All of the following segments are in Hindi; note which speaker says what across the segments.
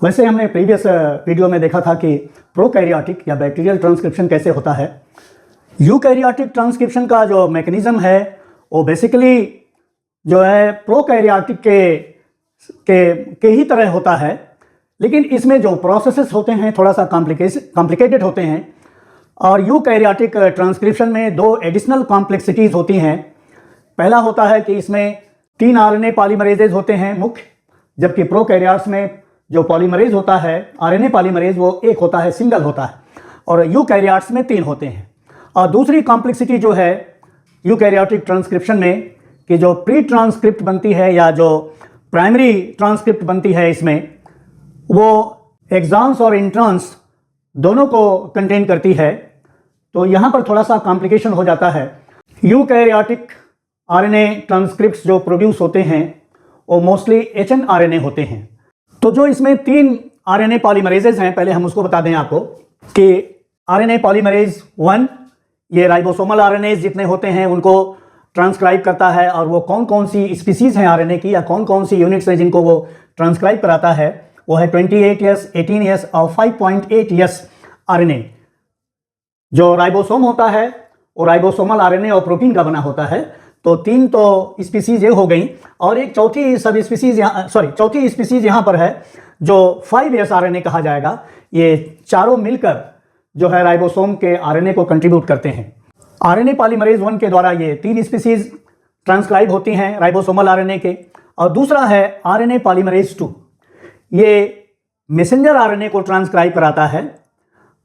Speaker 1: वैसे हमने प्रीवियस वीडियो में देखा था कि प्रोकैरियोटिक या बैक्टीरियल ट्रांसक्रिप्शन कैसे होता है। यूकैरियोटिक ट्रांसक्रिप्शन का जो मैकेनिज्म है वो बेसिकली जो है प्रोकैरियोटिक के ही तरह होता है, लेकिन इसमें जो प्रोसेसेस होते हैं थोड़ा सा कॉम्प्लिकेटेड होते हैं। और यूकैरियोटिक ट्रांसक्रिप्शन में दो एडिशनल कॉम्प्लेक्सिटीज़ होती हैं। पहला होता है कि इसमें 3 आरएनए पॉलीमरेजेज होते हैं मुख्य, जबकि प्रोकैरियोट्स में जो पॉलीमरेज होता है आरएनए पॉलीमरेज वो एक होता है, सिंगल होता है, और यूकैरियोट्स में 3 होते हैं। और दूसरी कॉम्प्लेक्सिटी जो है यूकैरियोटिक ट्रांसक्रिप्शन में कि जो प्री ट्रांसक्रिप्ट बनती है या जो प्राइमरी ट्रांसक्रिप्ट बनती है, इसमें वो एक्सॉन्स और इंट्रॉन्स दोनों को कंटेन करती है। तो यहाँ पर थोड़ा सा कॉम्प्लिकेशन हो जाता है। यूकैरियोटिक आरएनए ट्रांसक्रिप्ट्स जो प्रोड्यूस होते हैं वो मोस्टली एचएनआरएनए होते हैं। तो जो इसमें 3 आरएनए पॉलीमरेजेस हैं, पहले हम उसको बता दें आपको कि आरएनए पॉलीमरेज 1 ये राइबोसोमल आरएनए जितने होते हैं उनको ट्रांसक्राइब करता है, और वो कौन कौन सी स्पीसीज हैं आरएनए की या कौन कौन सी यूनिट्स हैं जिनको वो ट्रांसक्राइब कराता है, वो है 28S, 18S और 5.8S आरएनए। जो राइबोसोम होता है वो राइबोसोमल आरएनए और प्रोटीन का बना होता है। तो 3 तो स्पीसीज ये हो गई, और एक चौथी स्पीसीज यहाँ पर है जो 5S आरएनए कहा जाएगा। ये चारों मिलकर जो है राइबोसोम के आरएनए को कंट्रीब्यूट करते हैं। आरएनए पॉलीमरेज 1 के द्वारा ये 3 स्पीसीज ट्रांसक्राइब होती हैं राइबोसोमल आरएनए के। और दूसरा है आरएनए पॉलीमरेज 2, ये मैसेंजर आरएनए को ट्रांसक्राइब कराता है।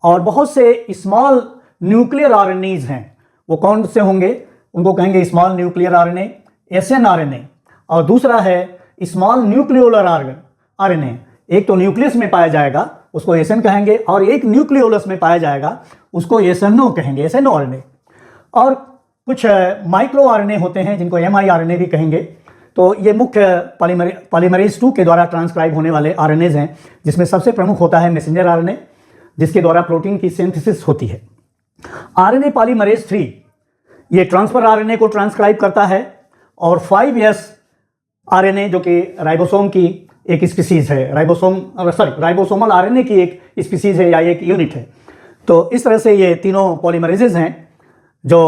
Speaker 1: और बहुत से स्मॉल न्यूक्लियर आरएनएज हैं, वो कौन से होंगे, उनको कहेंगे स्मॉल न्यूक्लियर आरएनए, एसएनआरएनए। और दूसरा है स्मॉल न्यूक्लियोलर आरएनए। एक तो न्यूक्लियस में पाया जाएगा उसको एसएन कहेंगे, और एक न्यूक्लियोलस में पाया जाएगा उसको एसएनओ कहेंगे, एसएनओ आरएनए। और कुछ माइक्रो आरएनए होते हैं जिनको एमआईआरएनए भी कहेंगे। तो ये मुख्य पॉलीमरेज 2 के द्वारा ट्रांसक्राइब होने वाले आरएनएज हैं, जिसमें सबसे प्रमुख होता है मैसेंजर आरएनए, जिसके द्वारा प्रोटीन की सिंथेसिस होती है। आरएनए पॉलीमरेज 3 ये ट्रांसफर आरएनए को ट्रांसक्राइब करता है, और 5S आरएनए जो कि राइबोसोम की एक स्पीसीज है, राइबोसोमल आरएनए की एक स्पीसीज है या एक यूनिट है। तो इस तरह से ये तीनों पॉलीमरेजेस हैं जो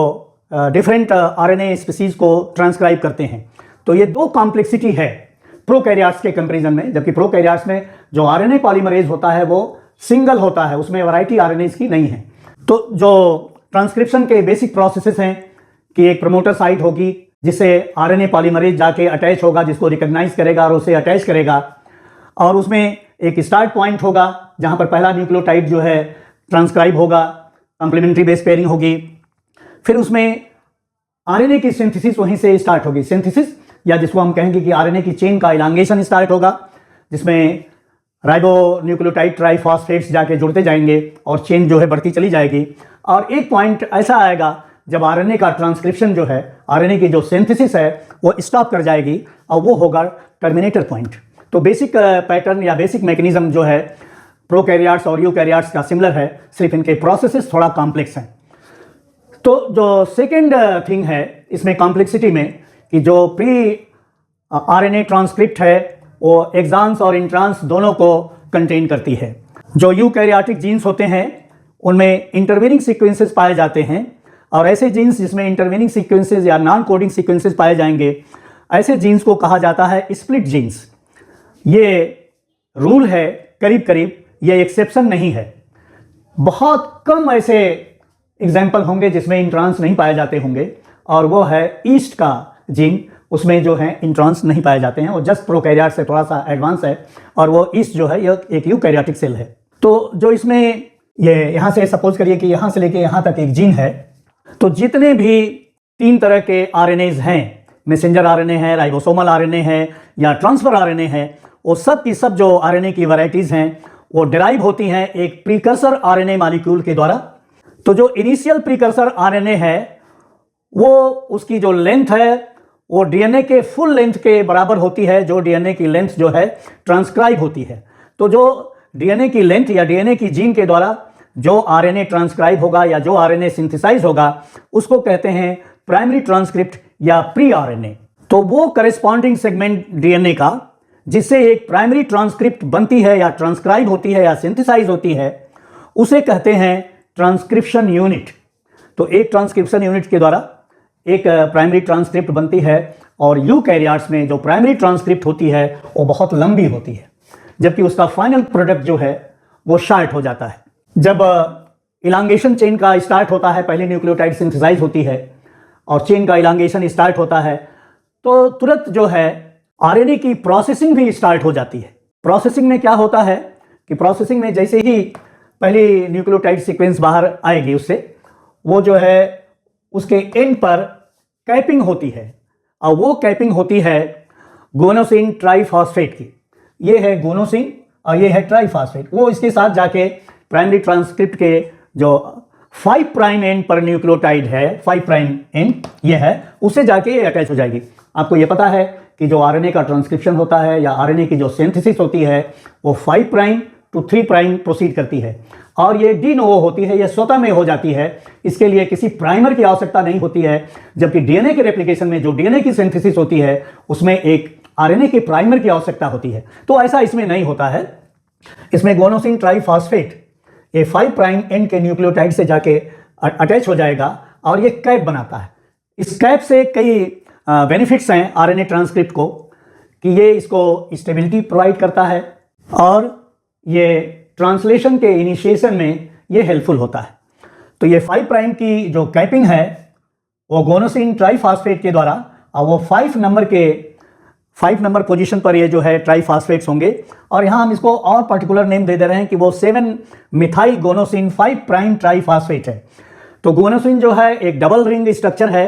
Speaker 1: डिफरेंट आरएनए स्पीसीज को ट्रांसक्राइब करते हैं। तो ये 2 कॉम्प्लेक्सिटी है प्रोकैरियोट्स के कंपैरिजन में, जबकि प्रोकैरियोट्स में जो आरएनए पॉलीमरेज होता है वो सिंगल होता है, उसमें वैरायटी आरएनएज की नहीं है। तो जो ट्रांसक्रिप्शन के बेसिक प्रोसेसेस हैं कि एक प्रमोटर साइट होगी जिससे आरएनए पॉलीमरेज जाके अटैच होगा, जिसको रिकॉग्नाइज करेगा और उसे अटैच करेगा, और उसमें एक स्टार्ट पॉइंट होगा जहां पर पहला न्यूक्लियोटाइड जो है ट्रांसक्राइब होगा, कॉम्प्लीमेंट्री बेस पेयरिंग होगी। फिर उसमें आरएनए की सिंथेसिस वहीं से स्टार्ट होगी, सिंथेसिस या जिसको हम कहेंगे कि आरएनए की चेन का इलांगेशन स्टार्ट होगा, जिसमें राइबो न्यूक्लियोटाइड ट्राइफॉस्फेट्स जाके जुड़ते जाएंगे और चेन जो है बढ़ती चली जाएगी। और एक पॉइंट ऐसा आएगा जब आरएनए का ट्रांसक्रिप्शन जो है, आरएनए की जो सिंथेसिस है वो स्टॉप कर जाएगी, और वो होगा टर्मिनेटर पॉइंट। तो बेसिक पैटर्न या बेसिक मैकेनिज्म जो है प्रोकैरियोट्स और यूकैरियोट्स का सिमिलर है, सिर्फ इनके प्रोसेसेस थोड़ा कॉम्प्लेक्स हैं। तो जो सेकेंड थिंग है इसमें कॉम्प्लेक्सिटी में कि जो प्री आरएनए ट्रांसक्रिप्ट है वो एक्सॉन्स और इंट्रॉन्स दोनों को कंटेन करती है। जो यूकैरियोटिक जीन्स होते हैं उनमें इंटरवेनिंग सीक्वेंसेस पाए जाते हैं, और ऐसे जीन्स जिसमें इंटरवेनिंग सीक्वेंसेस या नॉन कोडिंग सीक्वेंसेस पाए जाएंगे, ऐसे जीन्स को कहा जाता है स्प्लिट जीन्स। ये रूल है करीब करीब, ये एक्सेप्शन नहीं है। बहुत कम ऐसे एग्जाम्पल होंगे जिसमें इंट्रॉन्स नहीं पाए जाते होंगे, और वो है ईस्ट का जीन, उसमें जो है इंट्रॉन्स नहीं पाए जाते हैं। वो जस्ट प्रोकैरियोट से थोड़ा सा एडवांस है, और वो ईस्ट जो है यह एक यूकैरियोटिक सेल है। तो जो इसमें ये यहाँ से सपोज करिए कि यहाँ से लेके यहाँ तक एक जीन है, तो जितने भी 3 तरह के आरएनएज हैं, मैसेंजर आरएनए है, राइबोसोमल आरएनए है या ट्रांसफर आरएनए है, वो सब की सब जो आरएनए की वैरायटीज हैं वो डिराइव होती हैं एक प्रीकर्सर आरएनए मॉलिक्यूल के द्वारा। तो जो इनिशियल प्रीकर्सर आरएनए है वो उसकी जो लेंथ है वो डीएनए के फुल लेंथ के बराबर होती है, जो डीएनए की लेंथ जो है ट्रांसक्राइब होती है। तो जो डीएनए की लेंथ या डीएनए की जीन के द्वारा जो आरएनए ट्रांसक्राइब होगा या जो आरएनए सिंथेसाइज होगा उसको कहते हैं प्राइमरी ट्रांसक्रिप्ट या प्री आरएनए। तो वो करेस्पॉन्डिंग सेगमेंट डीएनए का जिससे एक प्राइमरी ट्रांसक्रिप्ट बनती है या ट्रांसक्राइब होती है या सिंथेसाइज होती है, उसे कहते हैं ट्रांसक्रिप्शन यूनिट। तो एक ट्रांसक्रिप्शन यूनिट के द्वारा एक प्राइमरी ट्रांसक्रिप्ट बनती है, और यूकैरियोट्स में जो प्राइमरी ट्रांसक्रिप्ट होती है वो बहुत लंबी होती है, जबकि उसका फाइनल प्रोडक्ट जो है वो शॉर्ट हो जाता है। जब इलांगेशन चेन का स्टार्ट होता है, पहले न्यूक्लियोटाइड सिंथेसाइज होती है और चेन का इलांगेशन स्टार्ट होता है, तो तुरंत जो है आरएनए की प्रोसेसिंग भी स्टार्ट हो जाती है। प्रोसेसिंग में क्या होता है कि प्रोसेसिंग में जैसे ही पहली न्यूक्लियोटाइड सीक्वेंस बाहर आएगी, उससे वो जो है उसके एंड पर कैपिंग होती है, और वो कैपिंग होती है गोनोसिन ट्राइफॉस्फेट की। ये है गोनोसिन और ये है ट्राइफॉस्फेट। वो इसके साथ जाके प्राइमरी ट्रांसक्रिप्ट के जो 5 प्राइम एंड पर न्यूक्लियोटाइड है, 5 प्राइम एंड ये है, उससे जाके ये अटैच हो जाएगी। आपको ये पता है कि जो आरएनए का ट्रांसक्रिप्शन होता है या आरएनए की जो सिंथेसिस होती है वो 5 प्राइम टू 3 प्राइम प्रोसीड करती है, और ये डी नोवो होती है, ये स्वतः में हो जाती है। इसके लिए किसी प्राइमर की आवश्यकता नहीं होती है, जबकि डीएनए के रेप्लिकेशन में जो डीएनए की सिंथेसिस होती है उसमें एक आरएनए के प्राइमर की आवश्यकता होती है। तो ऐसा इसमें नहीं होता है। इसमें गोनोसिन ट्राइफॉस्फेट ये 5 प्राइम एंड के न्यूक्लियोटाइड से जाके अटैच हो जाएगा और ये कैप बनाता है। इस कैप से कई बेनिफिट्स हैं आरएनए ट्रांसक्रिप्ट को, कि ये इसको स्टेबिलिटी प्रोवाइड करता है और ये ट्रांसलेशन के इनिशिएशन में ये हेल्पफुल होता है। तो ये 5 प्राइम की जो कैपिंग है वो गोनोसिन ट्राइफॉस्फेट के द्वारा, और वो 5 नंबर पोजीशन पर ये जो है ट्राइफॉस्फेट्स होंगे, और यहाँ हम इसको और पर्टिकुलर नेम दे रहे हैं कि वो 7 मिथाइल गोनोसिन 5 प्राइम ट्राइफॉस्फेट है। तो गोनोसिन जो है एक डबल रिंग स्ट्रक्चर है,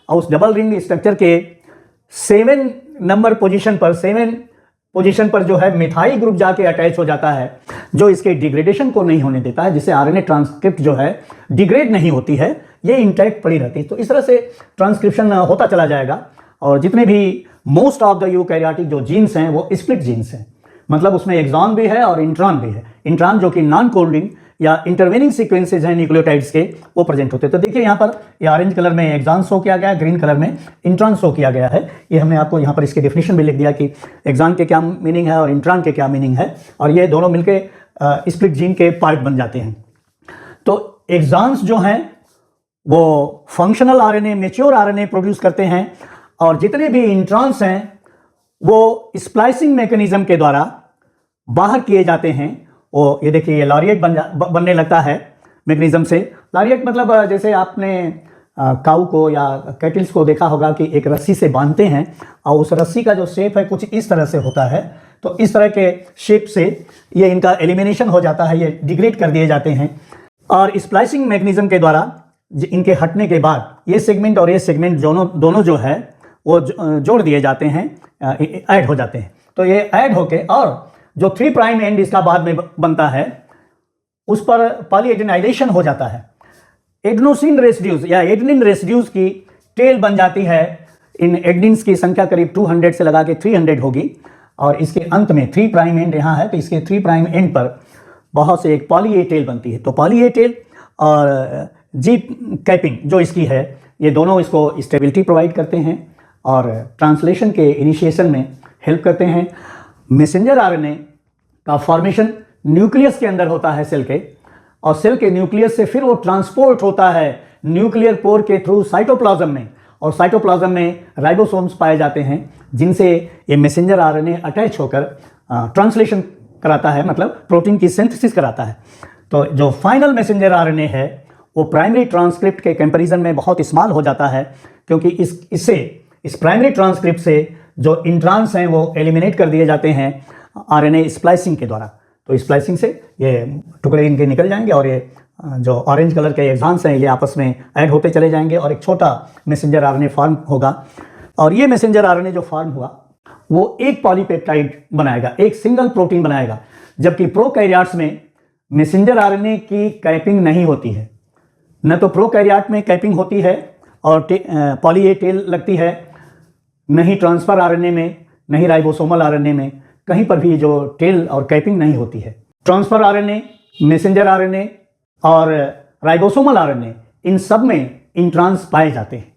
Speaker 1: और उस डबल रिंग स्ट्रक्चर के 7 नंबर पोजीशन पर जो है मिथाइल ग्रुप जाके अटैच हो जाता है, जो इसके डिग्रेडेशन को नहीं होने देता है, जिससे आरएनए ट्रांसक्रिप्ट जो है डिग्रेड नहीं होती है, ये इंटैक्ट पड़ी रहती है। तो इस तरह से ट्रांसक्रिप्शन होता चला जाएगा, और जितने भी मोस्ट ऑफ द यूकैरियोटिक जो जीन्स हैं वो स्प्लिट जीन्स हैं, मतलब उसमें एक्सॉन भी है और इंट्रॉन भी है। इंट्रॉन जो कि नॉन कोडिंग या इंटरवेनिंग सीक्वेंसेज हैं न्यूक्लियोटाइड्स के, वो प्रेजेंट होते हैं। तो देखिए यहाँ पर ये ऑरेंज कलर में एक्सॉन शो किया गया है, ग्रीन कलर में इंट्रॉन शो किया गया है। ये हमने आपको यहाँ पर इसकी डेफिनेशन भी लिख दिया कि एक्सॉन के क्या मीनिंग है और इंट्रॉन के क्या मीनिंग है, और ये दोनों मिलके स्प्लिट जीन के पार्ट बन जाते हैं। तो एक्सॉन्स जो हैं वो functional RNA, mature RNA produce करते हैं, और जितने भी इंट्रॉन्स हैं वो स्प्लाइसिंग मैकेनिज्म के द्वारा बाहर किए जाते हैं। वो ये देखिए, ये लॉरिएट बनने लगता है मैकेनिज्म से। लॉरिएट मतलब जैसे आपने काऊ को या कैटल्स को देखा होगा कि एक रस्सी से बांधते हैं, और उस रस्सी का जो शेप है कुछ इस तरह से होता है। तो इस तरह के शेप से ये इनका एलिमिनेशन हो जाता है, ये डिग्रेड कर दिए जाते हैं, और स्प्लाइसिंग मैकेनिज्म के द्वारा इनके हटने के बाद ये सेगमेंट और ये सेगमेंट दोनों जो है वो जोड़ दिए जाते हैं, ऐड हो जाते हैं। तो ये ऐड होके, और जो 3 प्राइम एंड इसका बाद में बनता है उस पर पॉलीएडेनाइलेशन हो जाता है। एडेनोसिन रेसिड्यूज या एडेनिन रेसिड्यूज की टेल बन जाती है। इन एडेनिन्स की संख्या करीब 200 से लगा के 300 होगी, और इसके अंत में 3 प्राइम एंड यहाँ है, तो इसके 3 प्राइम एंड पर बहुत से एक पॉली ए टेल बनती है। तो पॉली ए टेल और जी कैपिंग जो इसकी है, ये दोनों इसको स्टेबिलिटी प्रोवाइड करते हैं और ट्रांसलेशन के इनिशिएशन में हेल्प करते हैं। मैसेंजर आरएनए का फॉर्मेशन न्यूक्लियस के अंदर होता है सेल के, और सेल के न्यूक्लियस से फिर वो ट्रांसपोर्ट होता है न्यूक्लियर पोर के थ्रू साइटोप्लाज्म में, और साइटोप्लाज्म में राइबोसोम्स पाए जाते हैं, जिनसे ये मैसेंजर आरएनए अटैच होकर ट्रांसलेशन कराता है, मतलब प्रोटीन की सिंथेसिस कराता है। तो जो फाइनल मैसेंजर आरएनए है वो प्राइमरी ट्रांसक्रिप्ट के कंपैरिजन में बहुत स्मॉल हो जाता है, क्योंकि इस प्राइमरी ट्रांसक्रिप्ट से जो इंट्रॉन्स हैं वो एलिमिनेट कर दिए जाते हैं आरएनए स्प्लाइसिंग के द्वारा। तो स्प्लाइसिंग से ये टुकड़े इनके निकल जाएंगे, और ये जो ऑरेंज कलर के एक्सॉन्स हैं ये आपस में ऐड होते चले जाएंगे, और एक छोटा मैसेंजर आरएनए फॉर्म होगा। और ये मैसेंजर आरएनए जो फॉर्म हुआ वो एक पॉलीपेप्टाइड बनाएगा, एक सिंगल प्रोटीन बनाएगा, जबकि प्रोकैरियोट्स में मैसेंजर आरएनए की कैपिंग नहीं होती है। न तो प्रोकैरियोट में कैपिंग होती है और पॉली ए टेल लगती है, नहीं ट्रांसफर आरएनए में, नहीं राइबोसोमल आरएनए में, कहीं पर भी जो टेल और कैपिंग नहीं होती है। ट्रांसफर आरएनए, मैसेंजर आरएनए और राइबोसोमल आरएनए, इन सब में इंट्रॉन्स पाए जाते हैं।